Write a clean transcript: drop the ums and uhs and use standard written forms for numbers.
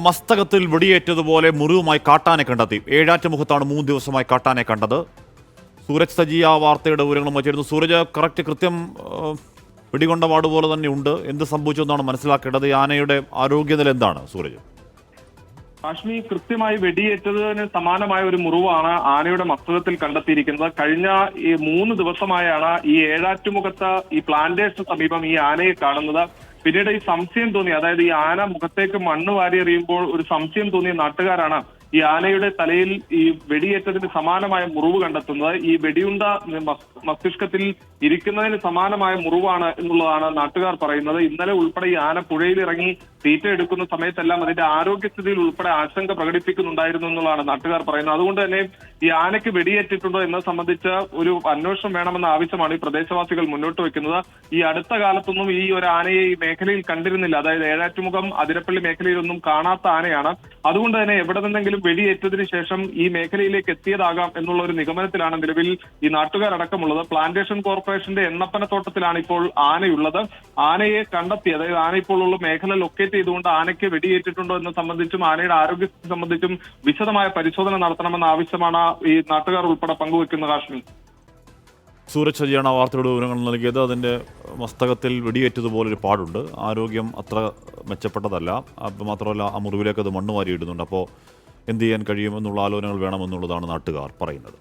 മസ്തകത്തിൽ വെടിയേറ്റതുപോലെ മുറിവുമായി കാട്ടാനെ കണ്ടെത്തി. ഏഴാറ്റുമുഖത്താണ് 3 ദിവസമായി കാട്ടാനെ കണ്ടത്. സൂരജ് സജിയ വാർത്തയുടെ വിവരങ്ങളും വച്ചിരുന്നു. സൂരജ്, കൃത്യം പിടികൊണ്ട പാടുപോലെ തന്നെ ഉണ്ട്. എന്ത് സംഭവിച്ചു എന്നാണ് മനസ്സിലാക്കേണ്ടത്? ഈ ആനയുടെ ആരോഗ്യനില എന്താണ് സൂരജ്? കാശ്മി, കൃത്യമായി വെടിയേറ്റതിന് സമാനമായ ഒരു മുറിവാണ് ആനയുടെ മസ്തകത്തിൽ കണ്ടെത്തിയിരിക്കുന്നത്. കഴിഞ്ഞ 3 ദിവസമായാണ് ഈ ഏഴാറ്റുമുഖത്ത് ഈ പ്ലാന്റേഷന് സമീപം ഈ ആനയെ കാണുന്നത്. പിന്നീട് ഈ സംശയം തോന്നി, അതായത് ഈ ആന മുഖത്തേക്ക് മണ്ണ് വാരിയെറിയുമ്പോൾ ഒരു സംശയം തോന്നിയ നാട്ടുകാരാണ് ഈ ആനയുടെ തലയിൽ ഈ വെടിയേറ്റതിന് സമാനമായ മുറിവ് കണ്ടെത്തുന്നത്. ഈ വെടിയുണ്ട മസ്തിഷ്കത്തിൽ ഇരിക്കുന്നതിന് സമാനമായ മുറിവാണ് എന്നുള്ളതാണ് നാട്ടുകാർ പറയുന്നത്. ഇന്നലെ ഉൾപ്പെടെ ഈ ആന പുഴയിലിറങ്ങി തീറ്റ എടുക്കുന്ന സമയത്തെല്ലാം അതിന്റെ ആരോഗ്യസ്ഥിതിയിൽ ഉൾപ്പെടെ ആശങ്ക പ്രകടിപ്പിക്കുന്നുണ്ടായിരുന്നു എന്നുള്ളതാണ് നാട്ടുകാർ പറയുന്നത്. അതുകൊണ്ട് തന്നെ ഈ ആനയ്ക്ക് വെടിയേറ്റിട്ടുണ്ടോ എന്നത് സംബന്ധിച്ച് ഒരു അന്വേഷണം വേണമെന്ന ആവശ്യമാണ് ഈ പ്രദേശവാസികൾ മുന്നോട്ട് വെക്കുന്നത്. ഈ അടുത്ത കാലത്തൊന്നും ഈ ഒരു ആനയെ ഈ മേഖലയിൽ കണ്ടിരുന്നില്ല. അതായത് ഏഴാറ്റുമുഖം അതിരപ്പള്ളി മേഖലയിലൊന്നും കാണാത്ത ആനയാണ്. അതുകൊണ്ട് തന്നെ എവിടെ നിന്നെങ്കിലും വെടിയേറ്റതിന് ശേഷം ഈ മേഖലയിലേക്ക് എത്തിയതാകാം എന്നുള്ള ഒരു നിഗമനത്തിലാണ് നിലവിൽ ഈ നാട്ടുകാരടക്കമുള്ളത്. പ്ലാന്റേഷൻ കോർപ്പറേഷന്റെ എണ്ണപ്പനത്തോട്ടത്തിലാണ് ഇപ്പോൾ ആനയുള്ളത്. ആനയെ കണ്ടെത്തി, അതായത് ആന ഇപ്പോൾ ഉള്ള മേഖല ലൊക്കേറ്റ് ചെയ്തുകൊണ്ട് ആനയ്ക്ക് വെടിയേറ്റിട്ടുണ്ടോ എന്ന് സംബന്ധിച്ചും ആനയുടെ ആരോഗ്യത്തെ സംബന്ധിച്ചും വിശദമായ പരിശോധന നടത്തണമെന്ന ആവശ്യമാണ് ഈ നാട്ടുകാർ ഉൾപ്പെടെ പങ്കുവെക്കുന്ന കാശ്മീർ. സൂരജ് സജിയാണ് വാർത്തയുടെ വിവരങ്ങൾ നൽകിയത്. അതിൻ്റെ മസ്തകത്തിൽ വെടിയേറ്റതുപോലൊരു പാടുണ്ട്. ആരോഗ്യം അത്ര മെച്ചപ്പെട്ടതല്ല. മാത്രമല്ല ആ മുറിവിലേക്ക് അത് മണ്ണ് വാരിയിടുന്നുണ്ട്. അപ്പോൾ എന്ത് ചെയ്യാൻ കഴിയുമെന്നുള്ള ആലോചനകൾ വേണമെന്നുള്ളതാണ് നാട്ടുകാർ പറയുന്നത്.